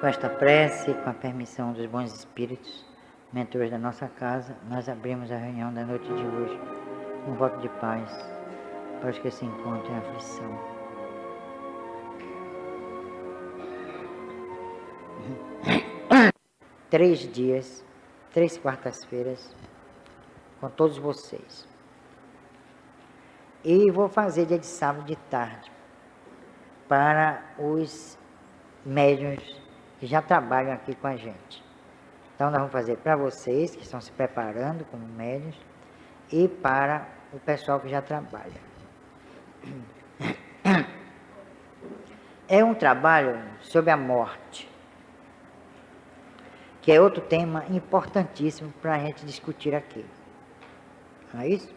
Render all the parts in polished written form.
Com esta prece, com a permissão dos bons espíritos, mentores da nossa casa, nós abrimos a reunião da noite de hoje, um voto de paz para os que se encontram em aflição. Três dias, 3 quartas-feiras, com todos vocês. E vou fazer dia de sábado de tarde, para os médiuns que já trabalham aqui com a gente. Então nós vamos fazer para vocês que estão se preparando como médiuns e para o pessoal que já trabalha. É um trabalho sobre a morte, que é outro tema importantíssimo para a gente discutir aqui. Não é isso?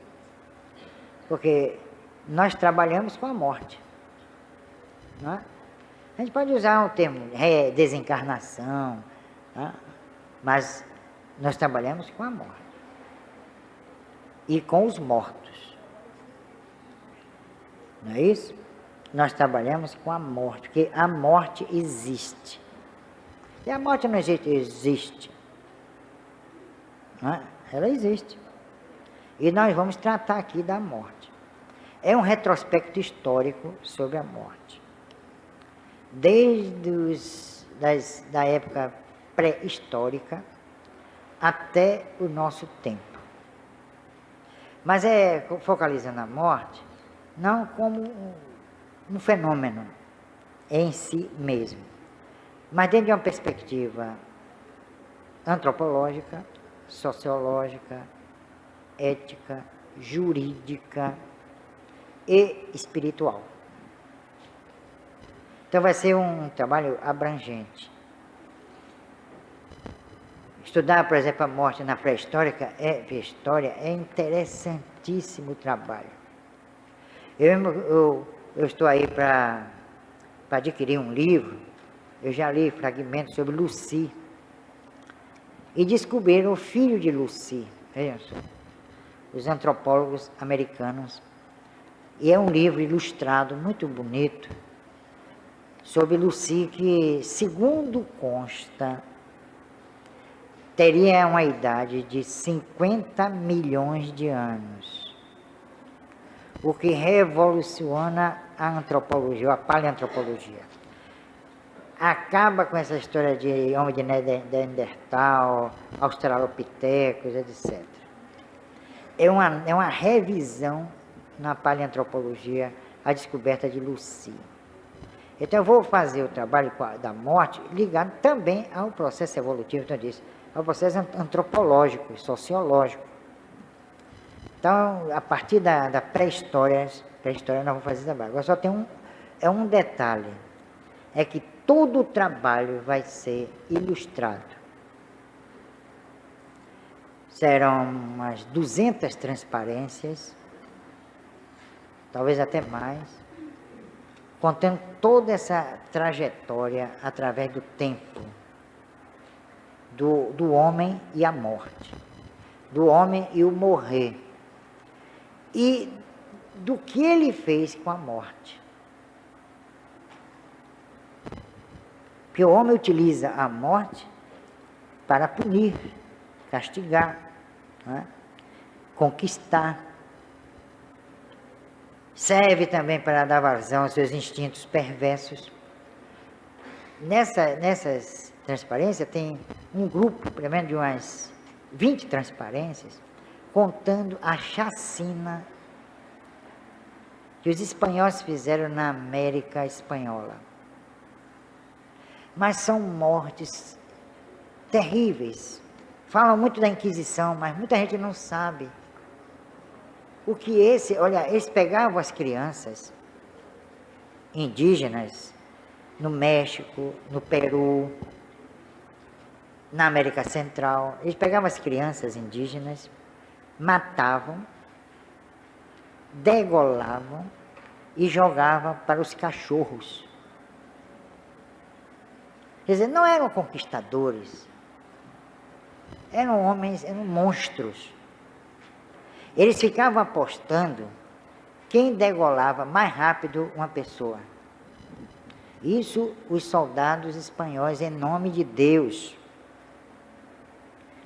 Porque nós trabalhamos com a morte. Não é? A gente pode usar o termo desencarnação, não é? Mas nós trabalhamos com a morte e com os mortos. Não é isso? Nós trabalhamos com a morte, porque a morte existe. E a morte não existe. Não é? Ela existe. E nós vamos tratar aqui da morte. É um retrospecto histórico sobre a morte. Desde da época pré-histórica até o nosso tempo. Mas é focalizando a morte não como um fenômeno em si mesmo, mas dentro de uma perspectiva antropológica, sociológica, ética, jurídica e espiritual. Então vai ser um trabalho abrangente. Estudar, por exemplo, a morte na pré-histórica, história, é interessantíssimo trabalho. Eu estou aí para adquirir um livro, eu já li fragmentos sobre Lucy, e descobriram o filho de Lucy, vejam só, os antropólogos americanos, e é um livro ilustrado, muito bonito, sobre Lucy, que, segundo consta, teria uma idade de 50 milhões de anos, o que revoluciona a antropologia, a paleantropologia. Acaba com essa história de homem de Neandertal, australopitecos, etc. É uma revisão na paleantropologia a descoberta de Lucy. Então eu vou fazer o trabalho da morte ligado também ao processo evolutivo, então eu disse, ao processo antropológico e sociológico. Então, a partir da pré-história nós vamos fazer esse trabalho. Agora só tem um detalhe, é que todo o trabalho vai ser ilustrado. Serão umas 200 transparências, talvez até mais, contando toda essa trajetória através do tempo, do homem e a morte, do homem e o morrer, e do que ele fez com a morte. Porque o homem utiliza a morte para punir, castigar, não é? Conquistar. Serve também para dar vazão aos seus instintos perversos. Nessas transparências tem um grupo, pelo menos de umas 20 transparências, contando a chacina que os espanhóis fizeram na América Espanhola. Mas são mortes terríveis. Falam muito da Inquisição, mas muita gente não sabe. O que eles pegavam as crianças indígenas no México, no Peru, na América Central. Eles pegavam as crianças indígenas, matavam, degolavam e jogavam para os cachorros. Quer dizer, não eram conquistadores, eram homens, eram monstros. Eles ficavam apostando quem degolava mais rápido uma pessoa. Isso os soldados espanhóis, em nome de Deus,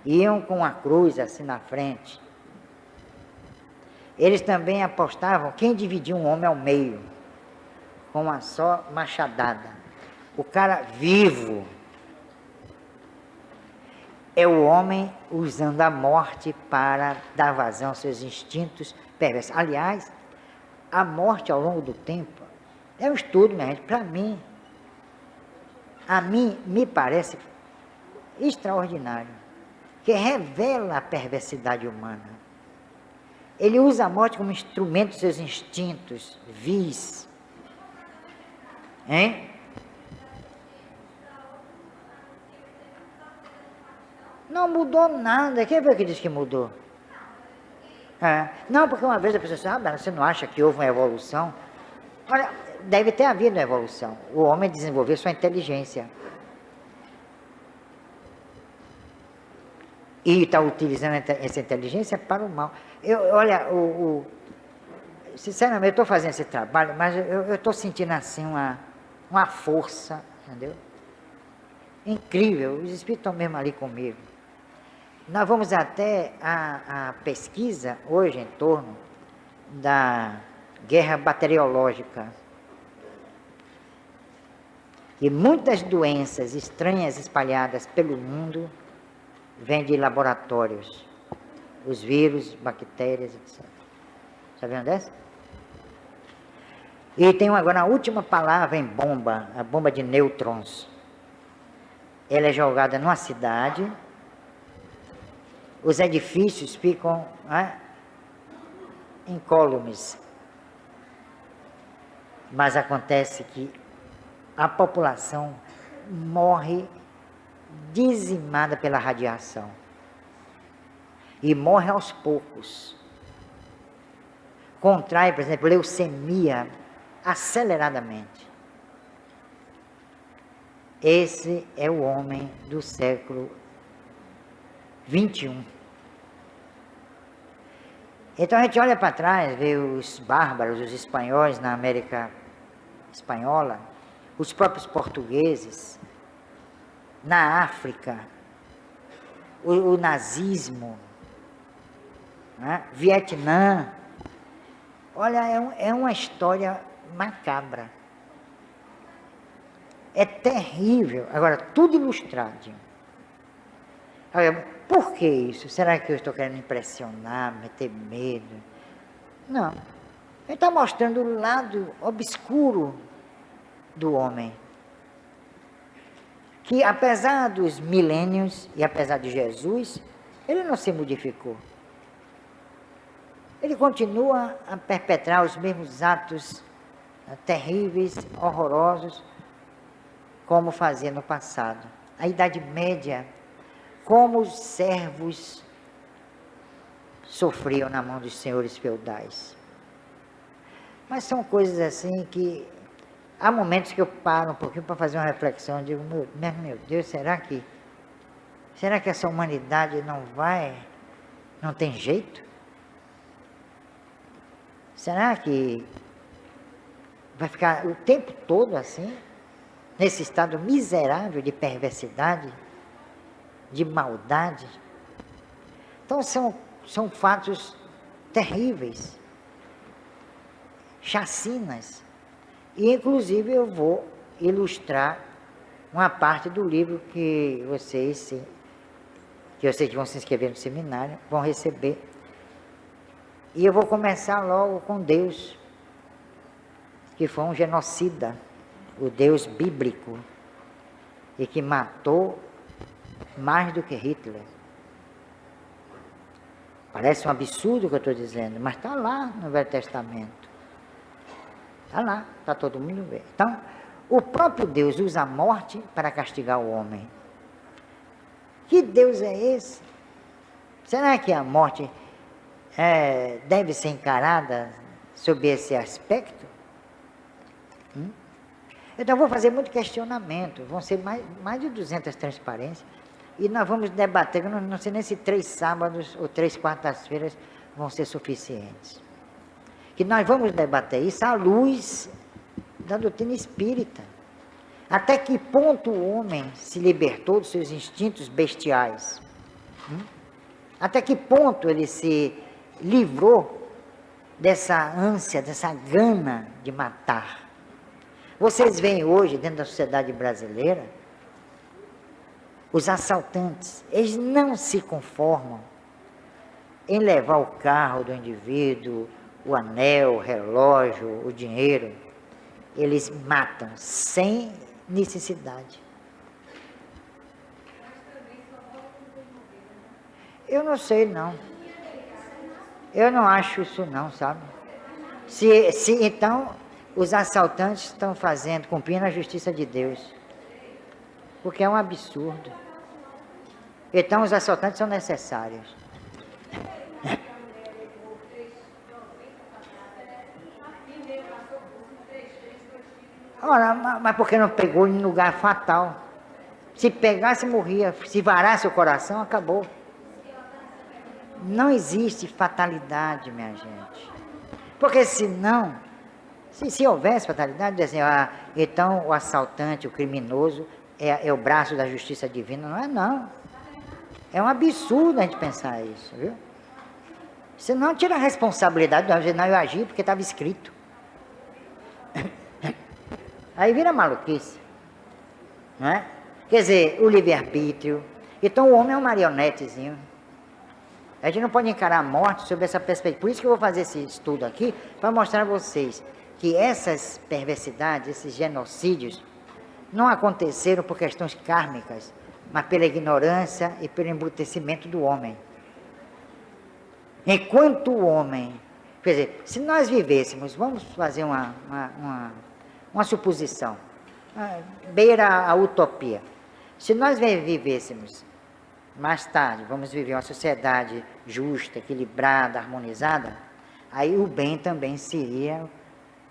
iam com a cruz assim na frente. Eles também apostavam quem dividia um homem ao meio, com uma só machadada. O cara vivo é o homem usando a morte para dar vazão aos seus instintos perversos. Aliás, a morte ao longo do tempo é um estudo, minha gente, para mim. A mim me parece extraordinário, que revela a perversidade humana. Ele usa a morte como instrumento dos seus instintos vis. Hein? Não mudou nada. Quem foi que disse que mudou? Não, porque uma vez a pessoa disse, mas você não acha que houve uma evolução? Olha, deve ter havido uma evolução. O homem desenvolveu sua inteligência. E está utilizando essa inteligência para o mal. Olha, sinceramente, eu estou fazendo esse trabalho, mas eu estou sentindo assim uma força, entendeu? Incrível, os espíritos estão mesmo ali comigo. Nós vamos até a pesquisa hoje em torno da guerra bacteriológica. E muitas doenças estranhas espalhadas pelo mundo vêm de laboratórios. Os vírus, bactérias, etc. Sabendo dessa? E tem agora a última palavra em bomba, a bomba de nêutrons. Ela é jogada numa cidade, os edifícios ficam incólumes. Mas acontece que a população morre dizimada pela radiação. E morre aos poucos. Contrai, por exemplo, leucemia aceleradamente. Esse é o homem do século XXI. Então a gente olha para trás, vê os bárbaros, os espanhóis na América Espanhola, os próprios portugueses, na África, o nazismo, Vietnã. Olha, é uma história macabra. É terrível. Agora, tudo ilustrado. Agora, por que isso? Será que eu estou querendo impressionar, meter medo? Não. Ele está mostrando o lado obscuro do homem. Que apesar dos milênios e apesar de Jesus, ele não se modificou. Ele continua a perpetrar os mesmos atos terríveis, horrorosos, como fazia no passado. A Idade Média, como os servos sofriam na mão dos senhores feudais. Mas são coisas assim que há momentos que eu paro um pouquinho para fazer uma reflexão, eu digo, meu Deus, será que essa humanidade não tem jeito? Será que vai ficar o tempo todo assim, nesse estado miserável de perversidade, de maldade? Então são fatos terríveis, chacinas. E inclusive eu vou ilustrar uma parte do livro que vocês que vão se inscrever no seminário vão receber. E eu vou começar logo com Deus, que foi um genocida, o Deus bíblico, e que matou mais do que Hitler. Parece um absurdo o que eu estou dizendo, mas está lá no Velho Testamento. Está lá, está todo mundo vendo. Então, o próprio Deus usa a morte para castigar o homem. Que Deus é esse? Será que a morte deve ser encarada sob esse aspecto? Então, vou fazer muito questionamento. Vão ser mais de 200 transparências. E nós vamos debater, não sei nem se 3 sábados ou 3 quartas-feiras vão ser suficientes. Que nós vamos debater isso à luz da doutrina espírita. Até que ponto o homem se libertou dos seus instintos bestiais? Até que ponto ele se livrou dessa ânsia, dessa gana de matar? Vocês veem hoje, dentro da sociedade brasileira, os assaltantes, eles não se conformam em levar o carro do indivíduo, o anel, o relógio, o dinheiro. Eles matam sem necessidade. Eu não sei, não. Eu não acho isso, não, sabe? Se então os assaltantes estão cumprindo a justiça de Deus, porque é um absurdo. Então os assaltantes são necessários. Ora, mas porque não pegou em lugar fatal? Se pegasse, morria. Se varasse o coração, acabou. Não existe fatalidade, minha gente. Porque senão, se houvesse fatalidade, assim, então o assaltante, o criminoso, é o braço da justiça divina. Não é, não. É um absurdo a gente pensar isso, viu? Senão tira a responsabilidade, não, eu agi porque estava escrito. Aí vira maluquice, não é? Quer dizer, o livre-arbítrio. Então o homem é um marionetezinho. A gente não pode encarar a morte sob essa perspectiva. Por isso que eu vou fazer esse estudo aqui, para mostrar a vocês que essas perversidades, esses genocídios, não aconteceram por questões kármicas, mas pela ignorância e pelo embrutecimento do homem. Enquanto o homem, quer dizer, se nós vivêssemos, vamos fazer uma suposição, beira a utopia. Se nós vivêssemos mais tarde, vamos viver uma sociedade justa, equilibrada, harmonizada, aí o bem também seria,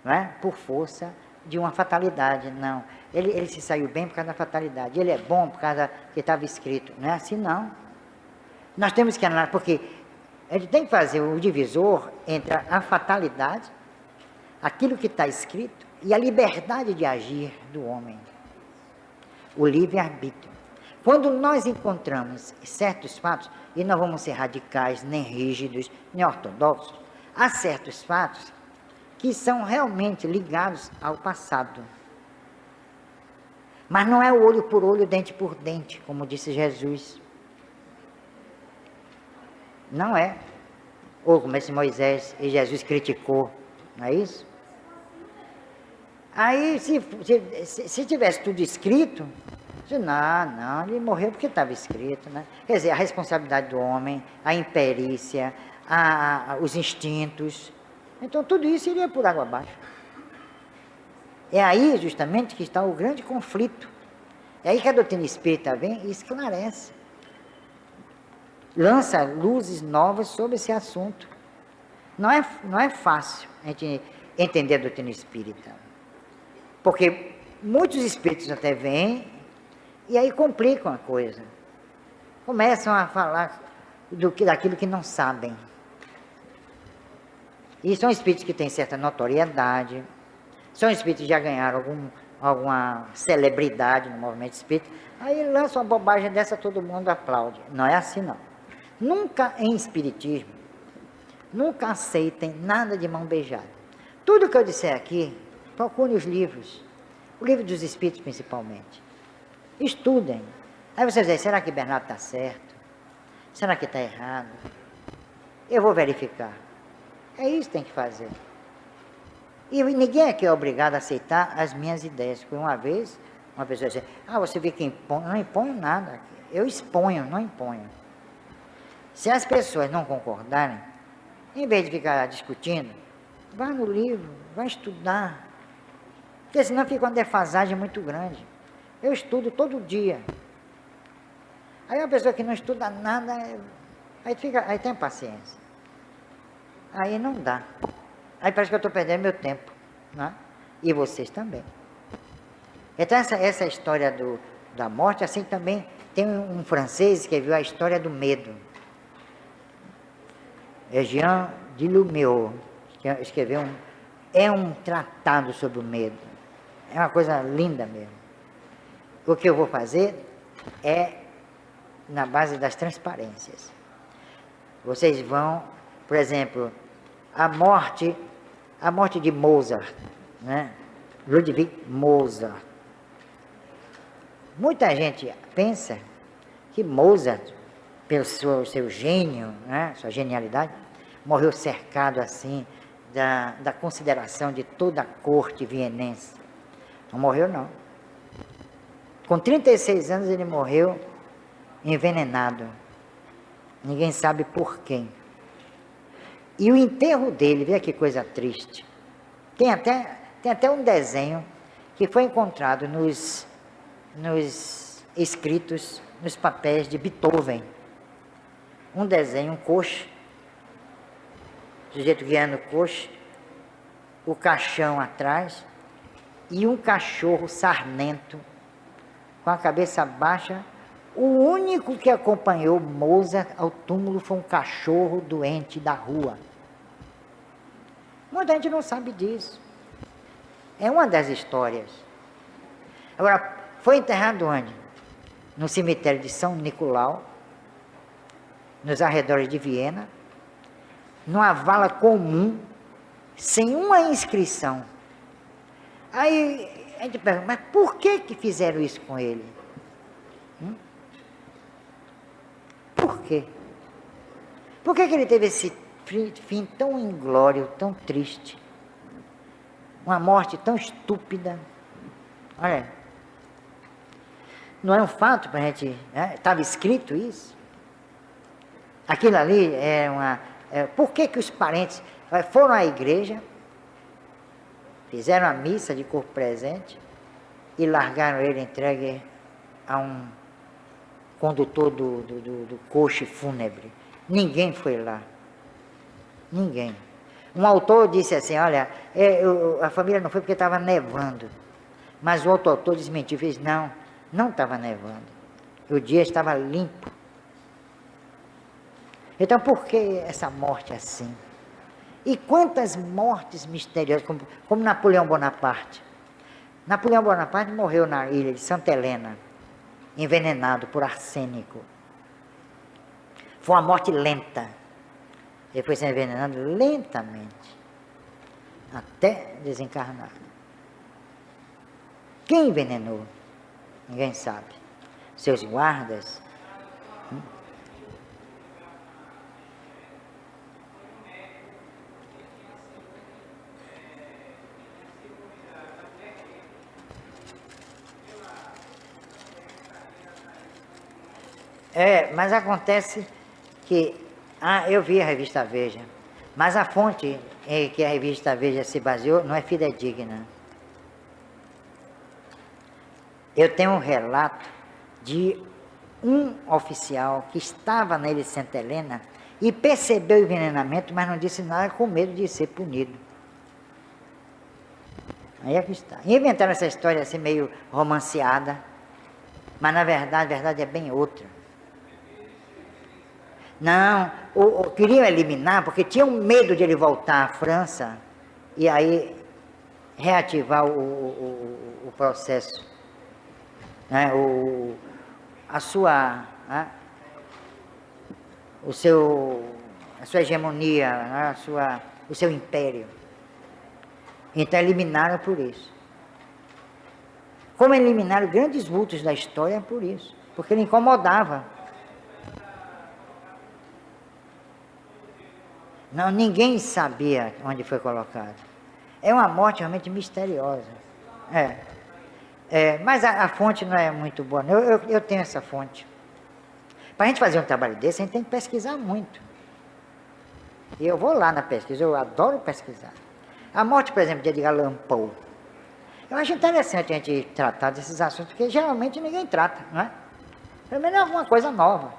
não é, por força de uma fatalidade. Não, ele se saiu bem por causa da fatalidade, ele é bom por causa que estava escrito. Não é assim, não. Nós temos que analisar, porque a gente tem que fazer o divisor entre a fatalidade, aquilo que está escrito, e a liberdade de agir do homem, o livre-arbítrio. Quando nós encontramos certos fatos, e não vamos ser radicais, nem rígidos, nem ortodoxos, há certos fatos que são realmente ligados ao passado. Mas não é olho por olho, dente por dente, como disse Jesus. Não é. Ou como esse Moisés e Jesus criticou, não é isso? Aí, se tivesse tudo escrito, não, ele morreu porque estava escrito, né? Quer dizer, a responsabilidade do homem, a imperícia, os instintos, então tudo isso iria por água abaixo. É aí justamente que está o grande conflito. É aí que a doutrina espírita vem e esclarece. Lança luzes novas sobre esse assunto. Não é fácil a gente entender a doutrina espírita. Porque muitos espíritos até vêm e aí complicam a coisa. Começam a falar daquilo que não sabem. E são espíritos que têm certa notoriedade, são espíritos que já ganharam alguma celebridade no movimento espírita, aí lançam uma bobagem dessa, todo mundo aplaude. Não é assim, não. Nunca em espiritismo, nunca aceitem nada de mão beijada. Tudo que eu disser aqui, procure os livros, o livro dos espíritos principalmente. Estudem. Aí vocês dizem, será que Bernardo está certo? Será que está errado? Eu vou verificar. É isso que tem que fazer. E ninguém aqui é obrigado a aceitar as minhas ideias. Porque uma vez, uma pessoa disse, você vê que impõe. Eu não imponho nada aqui. Eu exponho, não imponho. Se as pessoas não concordarem, em vez de ficar discutindo, vá no livro, vá estudar. Porque senão fica uma defasagem muito grande. Eu estudo todo dia. Aí uma pessoa que não estuda nada, aí tem paciência. Aí não dá. Aí parece que eu estou perdendo meu tempo, né? E vocês também. Então essa história da morte, assim também tem um francês que viu a história do medo. É Jean Delumeau, que escreveu um tratado sobre o medo. É uma coisa linda mesmo. o que eu vou fazer é na base das transparências. Vocês vão, por exemplo, a morte de Mozart, né? Ludwig Mozart. Muita gente pensa que Mozart, pelo seu gênio, né, sua genialidade, morreu cercado assim da consideração de toda a corte vienense. Não morreu, não. Com 36 anos ele morreu envenenado. Ninguém sabe por quem. E o enterro dele, veja que coisa triste. Tem até um desenho que foi encontrado nos escritos, nos papéis de Beethoven. Um desenho, um coche, o sujeito guiando o coche, o caixão atrás, e um cachorro sarnento, com a cabeça baixa. O único que acompanhou Mozart ao túmulo foi um cachorro doente da rua. Muita gente não sabe disso. É uma das histórias. Agora, foi enterrado onde? No cemitério de São Nicolau, nos arredores de Viena, numa vala comum, sem uma inscrição. Aí a gente pergunta, mas por que fizeram isso com ele? Por quê? Por que ele teve esse fim tão inglório, tão triste? Uma morte tão estúpida. Olha, não é um fato para a gente... Estava escrito isso. Aquilo ali é uma... por que os parentes foram à igreja, fizeram a missa de corpo presente e largaram ele entregue a um condutor do coche fúnebre? Ninguém foi lá. Ninguém. Um autor disse assim, olha, a família não foi porque estava nevando. Mas o outro autor desmentiu, fez, não estava nevando. O dia estava limpo. Então, por que essa morte assim? E quantas mortes misteriosas, como Napoleão Bonaparte. Napoleão Bonaparte morreu na ilha de Santa Helena, envenenado por arsênico. Foi uma morte lenta. Ele foi sendo envenenado lentamente, até desencarnar. Quem envenenou? Ninguém sabe. Seus guardas? Mas acontece que... eu vi a revista Veja, mas a fonte em que a revista Veja se baseou não é fidedigna. Eu tenho um relato de um oficial que estava na ilha de Santa Helena e percebeu o envenenamento, mas não disse nada com medo de ser punido. Aí é que está. Inventaram essa história assim meio romanceada, mas na verdade, a verdade é bem outra. Não, queriam eliminar porque tinham medo de ele voltar à França e aí reativar o processo, né? A sua hegemonia, né? O seu império. Então eliminaram por isso. Como eliminaram grandes vultos da história por isso, porque ele incomodava. Não, ninguém sabia onde foi colocado. É uma morte realmente misteriosa. Mas a fonte não é muito boa. Eu tenho essa fonte. Para a gente fazer um trabalho desse, a gente tem que pesquisar muito. E eu vou lá na pesquisa, eu adoro pesquisar. A morte, por exemplo, de Edgar Allan Poe. Eu acho interessante a gente tratar desses assuntos, porque geralmente ninguém trata, não é? Pelo menos é alguma coisa nova.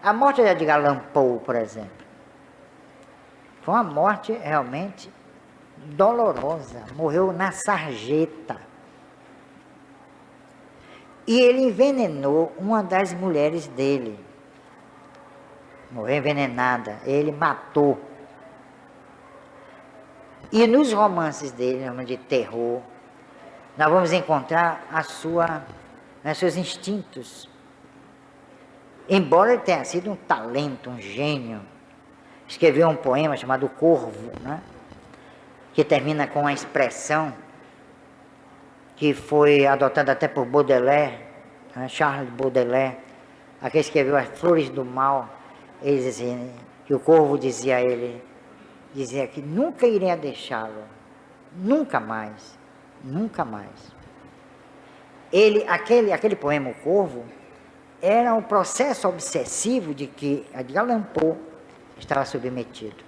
A morte de Edgar Allan Poe, por exemplo, foi uma morte realmente dolorosa. Morreu na sarjeta. E ele envenenou uma das mulheres dele. Morreu envenenada. Ele matou. E nos romances dele, de terror, nós vamos encontrar a sua né, seus instintos. Embora ele tenha sido um talento, um gênio, escreveu um poema chamado Corvo, né, que termina com uma expressão que foi adotada até por Baudelaire, né, Charles Baudelaire, aquele que escreveu As Flores do Mal. Ele dizia que o corvo dizia a ele, dizia que nunca iria deixá-lo, nunca mais, nunca mais. Aquele poema, O Corvo, era um processo obsessivo de que Edgar Allan Poe estava submetido.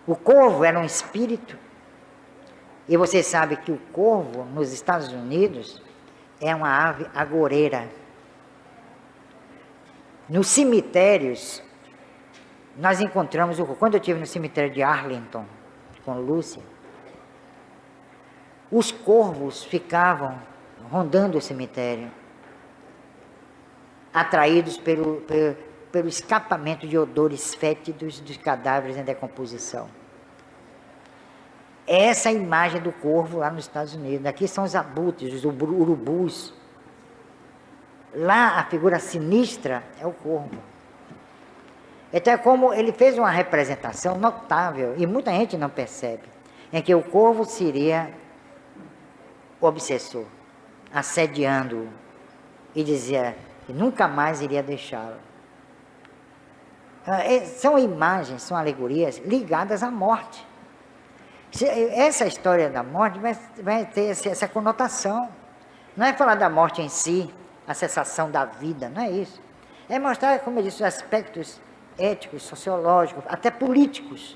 O corvo era um espírito, e você sabe que o corvo, nos Estados Unidos, é uma ave agoureira. Nos cemitérios, nós encontramos o corvo. Quando eu estive no cemitério de Arlington, com Lúcia, os corvos ficavam rondando o cemitério, atraídos pelo escapamento de odores fétidos dos cadáveres em decomposição. Essa é a imagem do corvo lá nos Estados Unidos. Aqui são os abutres, os urubus. Lá a figura sinistra é o corvo. Então é como ele fez uma representação notável, e muita gente não percebe, em que o corvo seria o obsessor, assediando-o, e dizia que nunca mais iria deixá-lo. São imagens, são alegorias ligadas à morte. Essa história da morte vai ter essa conotação. Não é falar da morte em si, a cessação da vida, não é isso. É mostrar, como eu disse, os aspectos éticos, sociológicos, até políticos,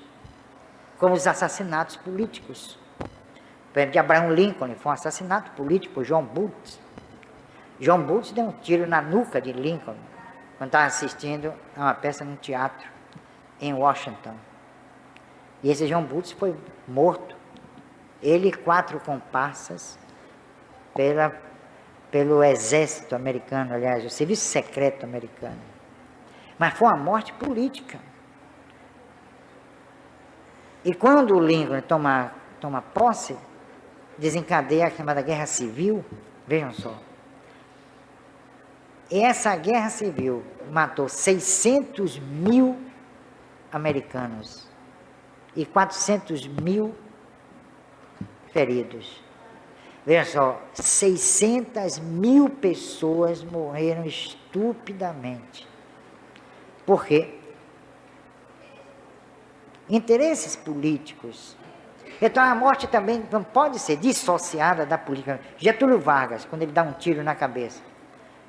como os assassinatos políticos. Por exemplo, de Abraham Lincoln, foi um assassinato político por John Booth. John Booth deu um tiro na nuca de Lincoln, quando estava assistindo a uma peça num teatro em Washington. E esse John Booth foi morto, ele e 4 comparsas, pelo exército americano, aliás, o serviço secreto americano. Mas foi uma morte política. E quando o Lincoln toma posse, desencadeia a chamada Guerra Civil, vejam só. E essa Guerra Civil matou 600 mil americanos e 400 mil feridos. Veja só, 600 mil pessoas morreram estupidamente. Por quê? Interesses políticos. Então a morte também não pode ser dissociada da política. Getúlio Vargas, quando ele dá um tiro na cabeça,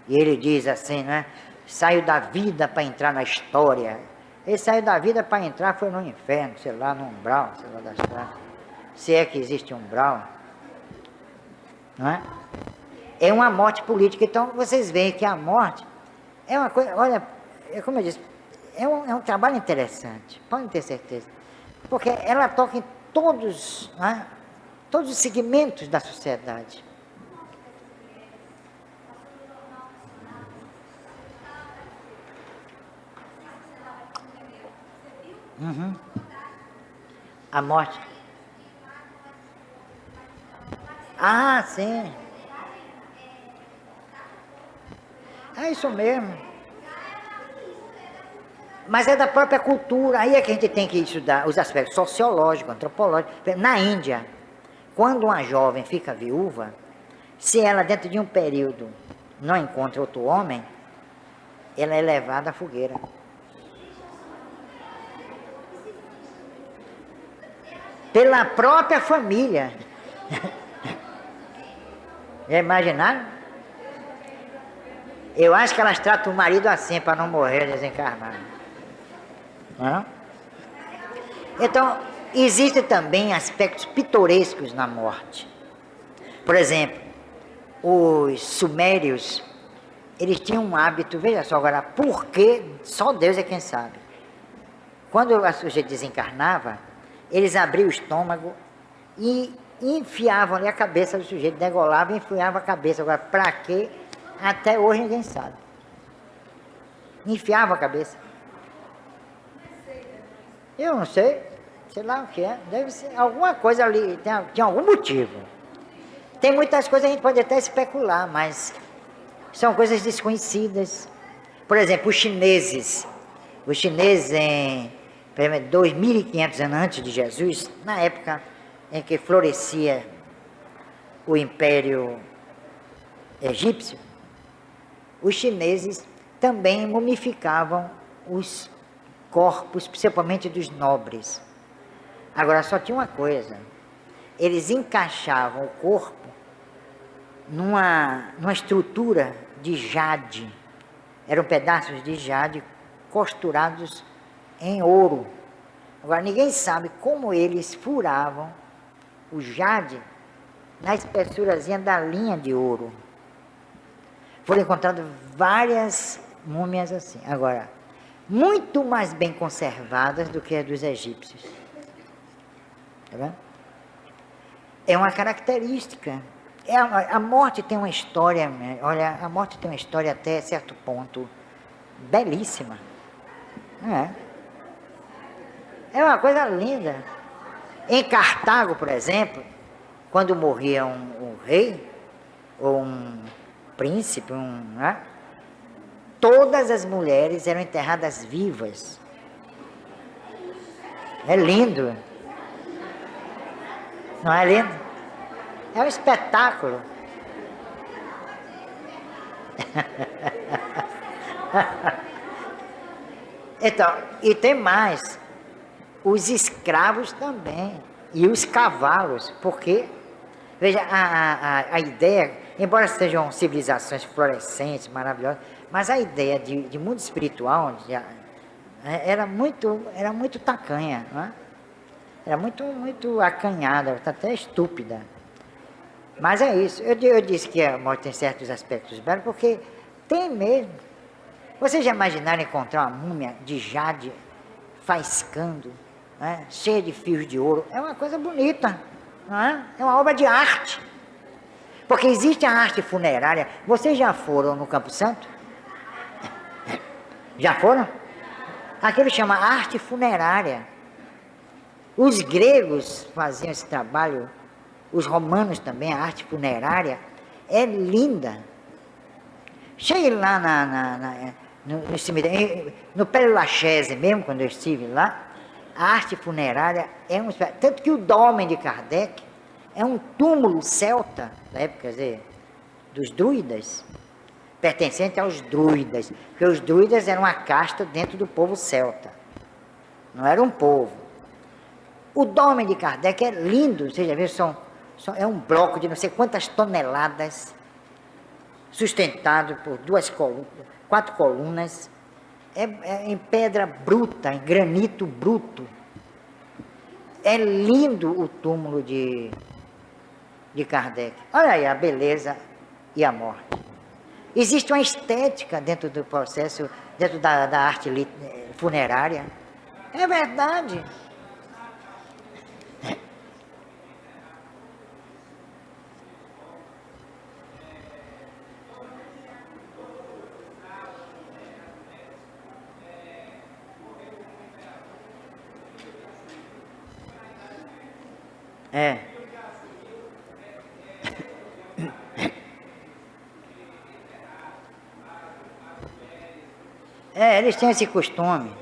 e ele diz assim, né? Saiu da vida para entrar na história. Ele saiu da vida para entrar, foi no inferno, sei lá, no umbral, sei lá das coisas. Se é que existe umbral. Não é? É uma morte política. Então vocês veem que a morte é uma coisa, olha, como eu disse, é um trabalho interessante, podem ter certeza. Porque ela toca em todos, né, todos os segmentos da sociedade. Uhum. A morte. Ah, sim. É isso mesmo. Mas é da própria cultura. Aí é que a gente tem que estudar os aspectos sociológicos, antropológicos. Na Índia, quando uma jovem fica viúva, se ela dentro de um período não encontra outro homem, ela é levada à fogueira. Pela própria família. Já imaginaram? Eu acho que elas tratam o marido assim para não morrer desencarnado. Não? Então, existem também aspectos pitorescos na morte. Por exemplo, os sumérios, eles tinham um hábito, veja só agora, por que só Deus é quem sabe. Quando o sujeito desencarnava, eles abriam o estômago e enfiavam ali a cabeça do sujeito, degolavam e enfiavam a cabeça. Agora, para quê? Até hoje ninguém sabe. Enfiavam a cabeça. Eu não sei lá o que é. Deve ser alguma coisa ali, tem algum motivo. Tem muitas coisas que a gente pode até especular, mas são coisas desconhecidas. Por exemplo, os chineses. Os chineses, em 2.500 anos antes de Jesus, na época em que florescia o Império Egípcio, os chineses também mumificavam os corpos, principalmente dos nobres. Agora, só tinha uma coisa: eles encaixavam o corpo numa estrutura de jade. Eram pedaços de jade costurados em ouro. Agora, ninguém sabe como eles furavam o jade na espessurazinha da linha de ouro. Foram encontradas várias múmias assim. Agora, muito mais bem conservadas do que as dos egípcios. Tá vendo? É uma característica. A morte tem uma história, olha, a morte tem uma história até certo ponto belíssima. Não é? É uma coisa linda. Em Cartago, por exemplo, quando morria um rei, ou um príncipe, né? Todas as mulheres eram enterradas vivas. É lindo. Não é lindo? É um espetáculo. Então, e tem mais. Os escravos também. E os cavalos. Porque, veja, a ideia, embora sejam civilizações florescentes, maravilhosas, mas a ideia de mundo espiritual era muito tacanha, não é? Era muito acanhada, até estúpida. Mas é isso. Eu disse que a morte tem certos aspectos belos, porque tem mesmo. Vocês já imaginaram encontrar uma múmia de jade faiscando, né, cheia de fios de ouro? É uma coisa bonita, não é? É uma obra de arte. Porque existe a arte funerária. Vocês já foram no Campo Santo? Já foram? Aquilo chama arte funerária. Os gregos faziam esse trabalho, os romanos também, a arte funerária é linda. Cheguei lá no cemitério, no Père Lachaise mesmo, quando eu estive lá, a arte funerária é um... Tanto que o Dolmen de Kardec é um túmulo celta, da época, quer dizer, dos druidas, pertencente aos druidas, porque os druidas eram uma casta dentro do povo celta, não era um povo. O Dolmen de Kardec é lindo, você já viu, é um bloco de não sei quantas toneladas, sustentado por 4 colunas, é em pedra bruta, em granito bruto. É lindo o túmulo de Kardec. Olha aí a beleza e a morte. Existe uma estética dentro do processo, dentro da arte funerária. É verdade. É. Eles têm esse costume.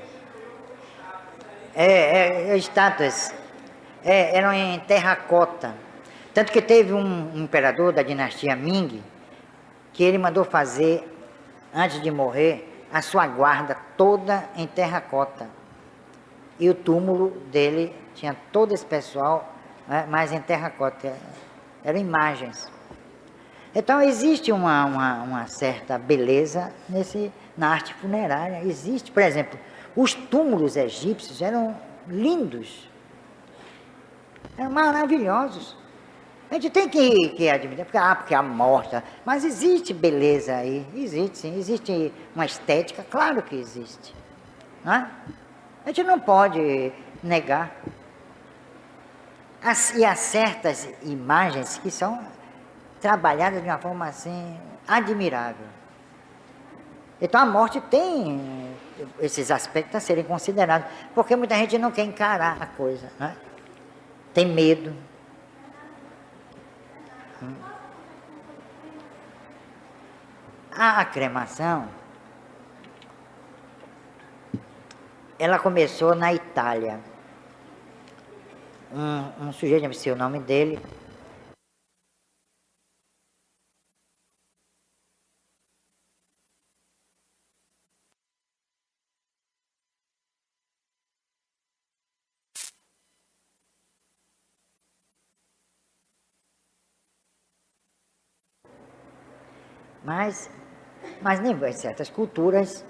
Estátuas eram em terracota. Tanto que teve um imperador da dinastia Ming, que ele mandou fazer, antes de morrer, a sua guarda toda em terracota. E o túmulo dele tinha todo esse pessoal, mas em terracota. Eram imagens. Então existe uma certa beleza na arte funerária. Existe, por exemplo, os túmulos egípcios eram lindos, eram maravilhosos. A gente tem que admitir, porque a morte, mas existe beleza aí, existe sim, existe uma estética, claro que existe, não é? A gente não pode negar. E há certas imagens que são trabalhadas de uma forma assim admirável. Então a morte tem esses aspectos a serem considerados, porque muita gente não quer encarar a coisa, né? Tem medo. A cremação, ela começou na Itália. Um sujeito, não sei o nome dele, mas em certas culturas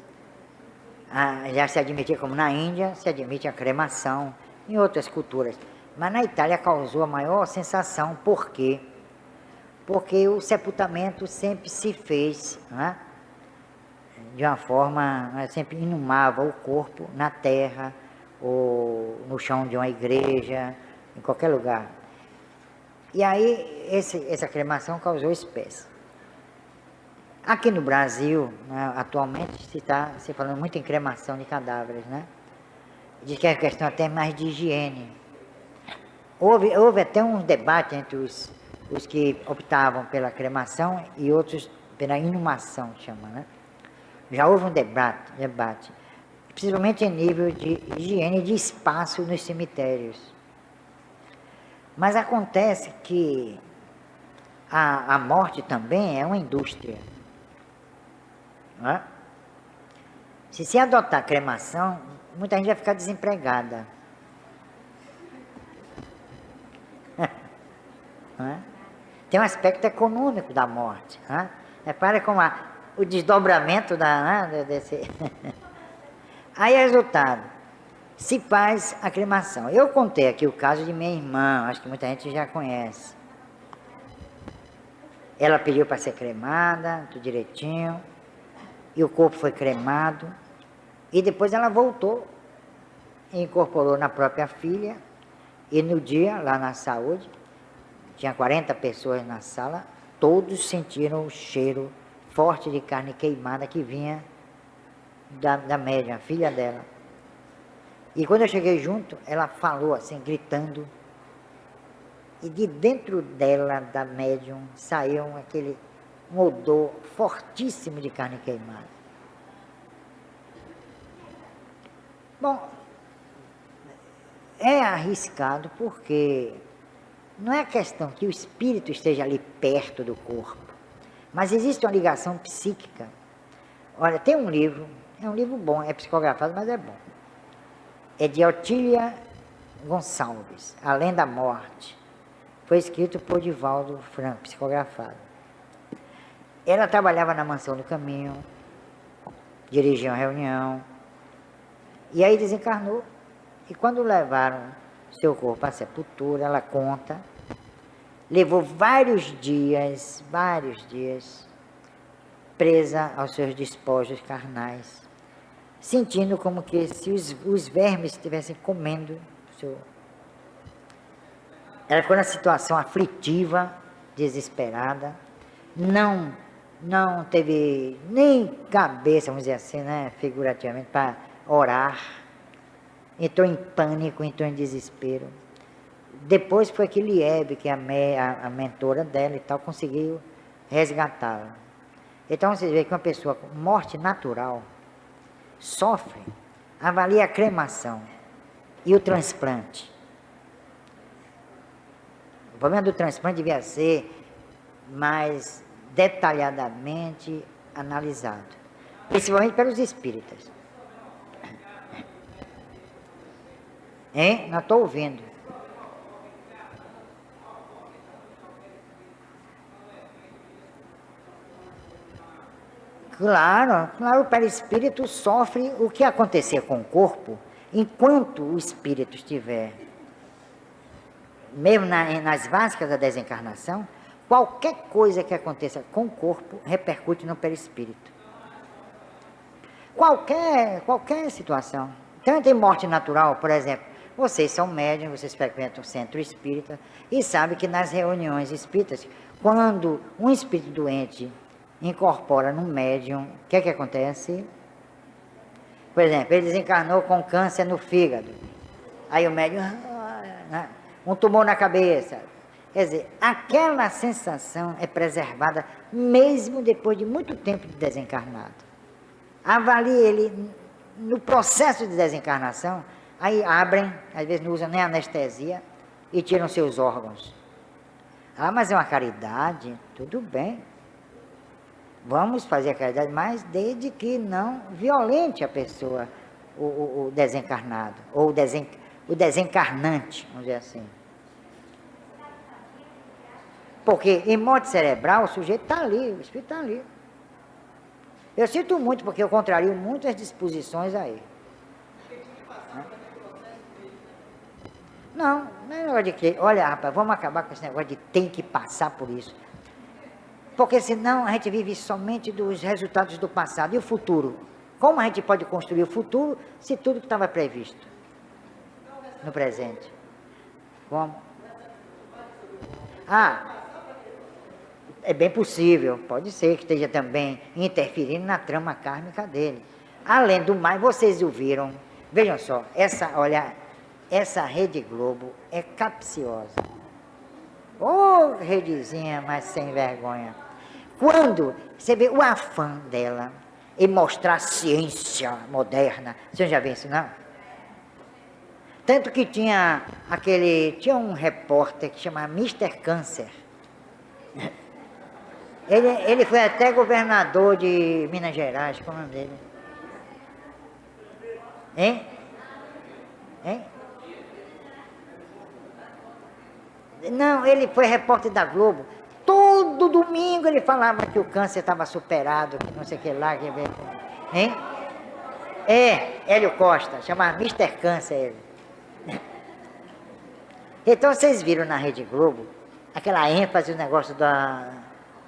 já se admitia, como na Índia, se admite a cremação, em outras culturas. Mas na Itália causou a maior sensação, por quê? Porque o sepultamento sempre se fez, né, de uma forma, sempre inumava o corpo na terra, ou no chão de uma igreja, em qualquer lugar. E aí, essa cremação causou espécie. Aqui no Brasil, né, atualmente, se está se falando muito em cremação de cadáveres, né? Diz que é questão até mais de higiene. Houve até um debate entre os que optavam pela cremação e outros pela inumação, chama, né? Já houve um debate, principalmente em nível de higiene de espaço nos cemitérios. Mas acontece que a morte também é uma indústria. Não é? Se adotar a cremação, muita gente vai ficar desempregada. Não é? Tem um aspecto econômico da morte. Não é? Repare como o desdobramento desse... Aí, resultado, se faz a cremação. Eu contei aqui o caso de minha irmã, acho que muita gente já conhece. Ela pediu para ser cremada, tudo direitinho, e o corpo foi cremado, e depois ela voltou, e incorporou na própria filha, e no dia, lá na saúde, tinha 40 pessoas na sala, todos sentiram o cheiro forte de carne queimada que vinha da médium, a filha dela. E quando eu cheguei junto, ela falou assim, gritando, e de dentro dela, da médium, saiu um odor fortíssimo de carne queimada. Bom, é arriscado porque não é questão que o espírito esteja ali perto do corpo, mas existe uma ligação psíquica. Olha, tem um livro, é um livro bom, é psicografado, mas é bom. É de Otília Gonçalves, Além da Morte. Foi escrito por Divaldo Franco, psicografado. Ela trabalhava na Mansão do Caminho, dirigia uma reunião, e aí desencarnou. E quando levaram seu corpo à sepultura, ela conta, levou vários dias, presa aos seus despojos carnais, sentindo como que se os vermes estivessem comendo seu... Ela ficou na situação aflitiva, desesperada, não teve nem cabeça, vamos dizer assim, né, figurativamente, para orar, entrou em pânico, entrou em desespero. Depois foi que Liebe, que é a mentora dela e tal, conseguiu resgatá-la. Então você vê que uma pessoa com morte natural sofre, avalia a cremação e o transplante. O problema do transplante devia ser mais detalhadamente analisado, principalmente pelos espíritas. Hein? Não estou ouvindo. Claro, o perispírito sofre o que acontecer com o corpo enquanto o espírito estiver, mesmo nas vascas da desencarnação, qualquer coisa que aconteça com o corpo repercute no perispírito. Qualquer situação. Tanto em morte natural, por exemplo, vocês são médiums, vocês frequentam o centro espírita e sabem que nas reuniões espíritas, quando um espírito doente incorpora no médium, o que é que acontece? Por exemplo, ele desencarnou com câncer no fígado. Aí o médium, um tumor na cabeça. Quer dizer, aquela sensação é preservada mesmo depois de muito tempo de desencarnado. Avalie ele no processo de desencarnação, aí abrem, às vezes não usam nem anestesia, e tiram seus órgãos. Ah, mas é uma caridade, tudo bem. Vamos fazer a caridade, mas desde que não violente a pessoa, o desencarnado, ou o desencarnante, vamos dizer assim. Porque em morte cerebral o sujeito está ali, o espírito está ali. Eu sinto muito, porque eu contrario muitas disposições aí. Não é negócio de que, olha rapaz, vamos acabar com esse negócio de tem que passar por isso. Porque senão a gente vive somente dos resultados do passado. E o futuro? Como a gente pode construir o futuro se tudo que estava previsto no presente? Como? É bem possível, pode ser que esteja também interferindo na trama kármica dele. Além do mais, vocês ouviram, vejam só, essa Rede Globo é capciosa. Ô, redezinha, mas sem vergonha. Quando você vê o afã dela em mostrar a ciência moderna, você já viu isso, não? Tanto que tinha um repórter que chamava Mr. Câncer. Ele foi até governador de Minas Gerais, qual é o nome dele? Hein? Não, ele foi repórter da Globo. Todo domingo ele falava que o câncer estava superado, que não sei o que lá, hein? Hélio Costa, chamava Mr. Câncer ele. Então vocês viram na Rede Globo aquela ênfase no negócio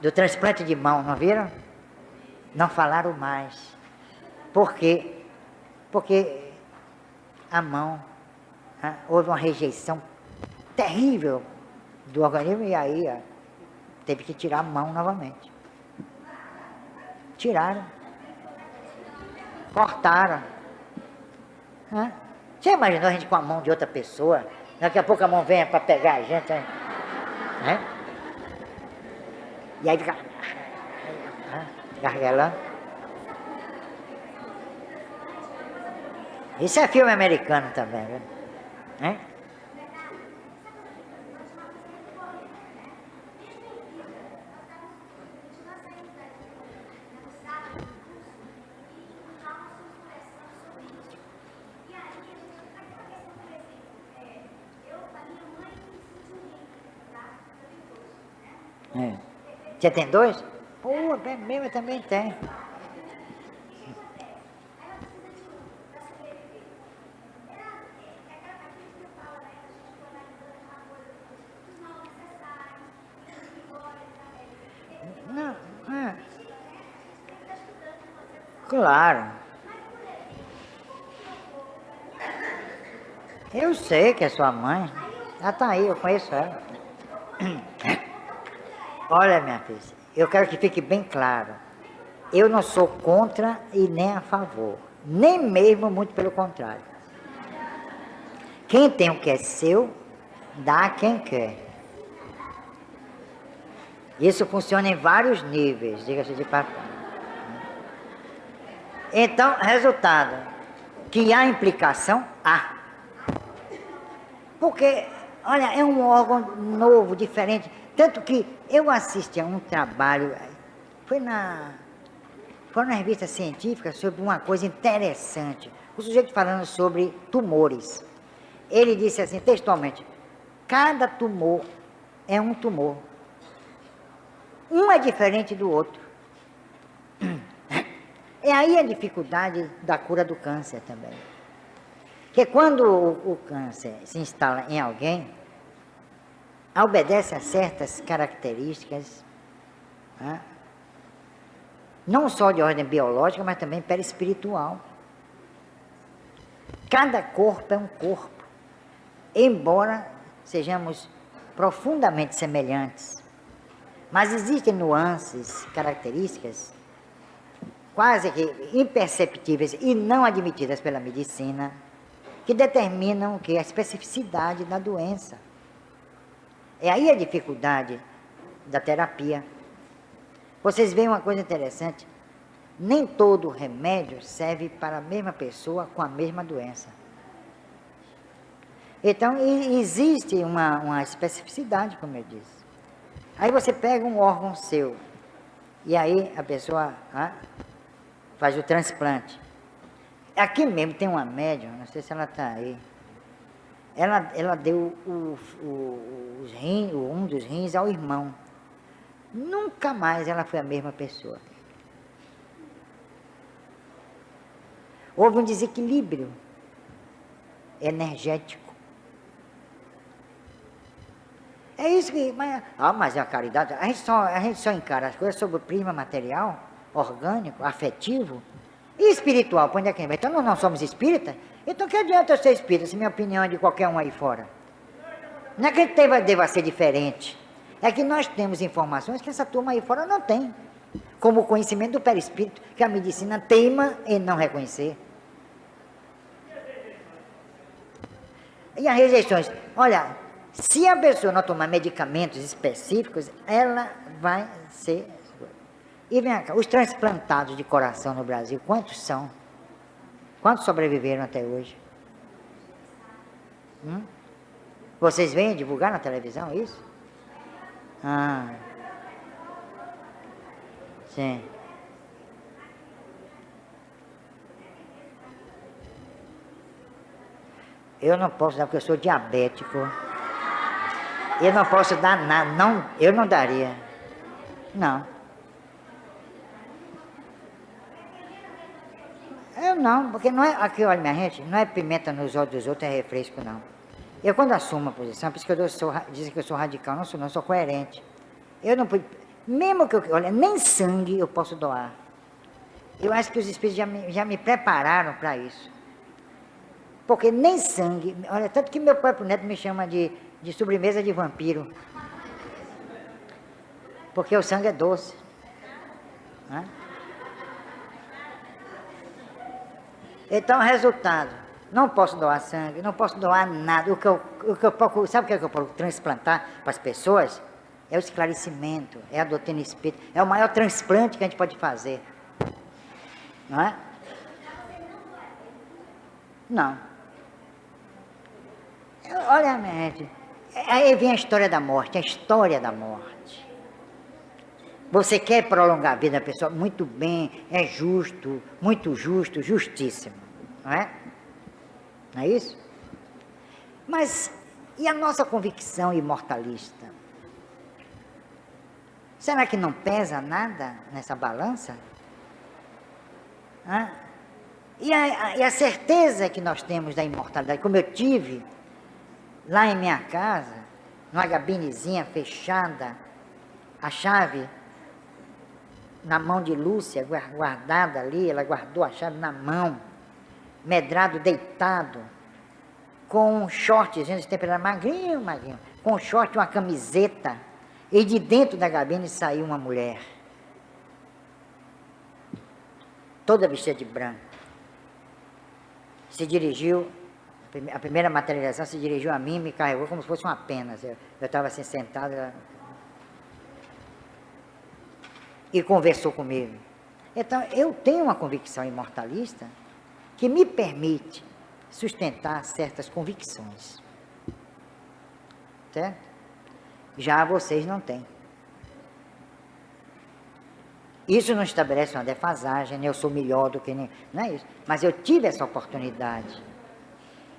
do transplante de mão, não viram? Não falaram mais. Por quê? Porque a mão, houve uma rejeição terrível do organismo e aí teve que tirar a mão novamente. Tiraram. Cortaram. Você imaginou a gente com a mão de outra pessoa? Daqui a pouco a mão vem para pegar a gente, né? E aí fica gargalhando. Isso é filme americano também, viu? Você tem dois? Pô, é mesmo, eu também tenho. Não, claro. Eu sei que é sua mãe. Ela está aí, eu conheço ela. Olha, minha filha, eu quero que fique bem claro. Eu não sou contra e nem a favor. Nem mesmo, muito pelo contrário. Quem tem o que é seu, dá a quem quer. Isso funciona em vários níveis, diga-se de passagem. Então, resultado, que há implicação, há. Porque, olha, é um órgão novo, diferente. Tanto que eu assisti a um trabalho, foi na revista científica, sobre uma coisa interessante. O sujeito falando sobre tumores. Ele disse assim, textualmente, cada tumor é um tumor. Um é diferente do outro. É aí a dificuldade da cura do câncer também. Porque quando o câncer se instala em alguém, obedece a certas características, não só de ordem biológica, mas também perispiritual. Cada corpo é um corpo, embora sejamos profundamente semelhantes, mas existem nuances, características, quase que imperceptíveis e não admitidas pela medicina, que determinam a especificidade da doença. É aí a dificuldade da terapia. Vocês veem uma coisa interessante, nem todo remédio serve para a mesma pessoa com a mesma doença. Então, existe uma especificidade, como eu disse. Aí você pega um órgão seu, e aí a pessoa faz o transplante. Aqui mesmo tem uma médium, não sei se ela está aí, ela deu um dos rins ao irmão. Nunca mais ela foi a mesma pessoa. Houve um desequilíbrio energético. É isso que... Mas é a caridade. A gente só encara as coisas sobre o prisma material, orgânico, afetivo e espiritual. Põe aqui. Então nós não somos espíritas? Então que adianta eu ser espírita se minha opinião é de qualquer um aí fora? Não é que deva ser diferente. É que nós temos informações que essa turma aí fora não tem. Como o conhecimento do perispírito, que a medicina teima em não reconhecer. E as rejeições? Olha, se a pessoa não tomar medicamentos específicos, ela vai ser... E vem cá, os transplantados de coração no Brasil, quantos são? Quantos sobreviveram até hoje? Vocês veem divulgar na televisão isso? Sim. Eu não posso dar porque eu sou diabético. Eu não posso dar nada, não, eu não daria. Não. Eu não, porque não é, aqui olha minha gente, não é pimenta nos olhos dos outros, é refresco não. Eu quando assumo uma posição, por isso que dizem que eu sou radical, não sou não, eu sou coerente. Eu não, mesmo que olha, nem sangue eu posso doar. Eu acho que os espíritos já me prepararam para isso. Porque nem sangue, olha, tanto que meu próprio neto me chama de sobremesa de vampiro. Porque o sangue é doce. Né? Então, resultado, não posso doar sangue, não posso doar nada. O que eu procuro, sabe o que eu procuro transplantar para as pessoas? É o esclarecimento, é a doutrina espírita, é o maior transplante que a gente pode fazer. Não é? Não. Olha, minha gente, aí vem a história da morte, a história da morte. Você quer prolongar a vida da pessoa? Muito bem, é justo, muito justo, justíssimo, não é? Não é isso? Mas, e a nossa convicção imortalista? Será que não pesa nada nessa balança? E a certeza que nós temos da imortalidade, como eu tive lá em minha casa, numa gabinezinha fechada, a chave na mão de Lúcia, guardada ali, ela guardou a chave na mão, Medrado deitado, com um short, gente, esse tempo era magrinho, com um short, uma camiseta, e de dentro da gabine saiu uma mulher, toda vestida de branco, se dirigiu, a primeira materialização se dirigiu a mim e me carregou como se fosse uma pena, eu estava assim sentado, e conversou comigo. Então, eu tenho uma convicção imortalista que me permite sustentar certas convicções. Certo? Já vocês não têm. Isso não estabelece uma defasagem, nem eu sou melhor do que nem... Não é isso. Mas eu tive essa oportunidade.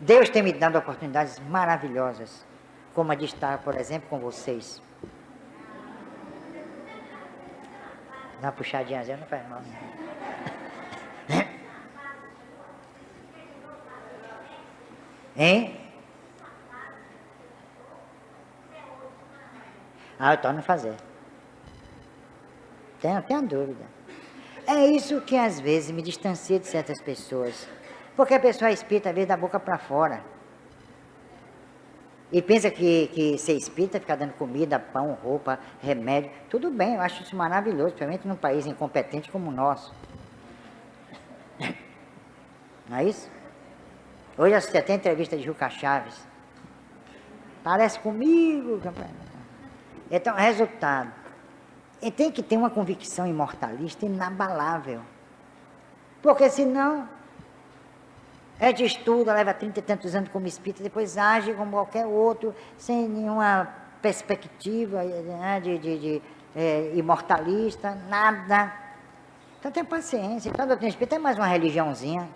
Deus tem me dado oportunidades maravilhosas, como a de estar, por exemplo, com vocês. Dá uma puxadinha, não faz mal. Hein? Eu torno a fazer. Não tenho dúvida. É isso que às vezes me distancia de certas pessoas. Porque a pessoa é espírita, às vezes, da boca para fora. E pensa que ser espírita é ficar dando comida, pão, roupa, remédio. Tudo bem, eu acho isso maravilhoso, principalmente num país incompetente como o nosso. Não é isso? Hoje assisti até a entrevista de Juca Chaves. Parece comigo, Então, resultado, ele tem que ter uma convicção imortalista inabalável. Porque senão, a gente estuda, leva 30 e tantos anos como espírita, depois age como qualquer outro, sem nenhuma perspectiva de imortalista, nada. Então tem paciência. Então a doutrina espírita é mais uma religiãozinha.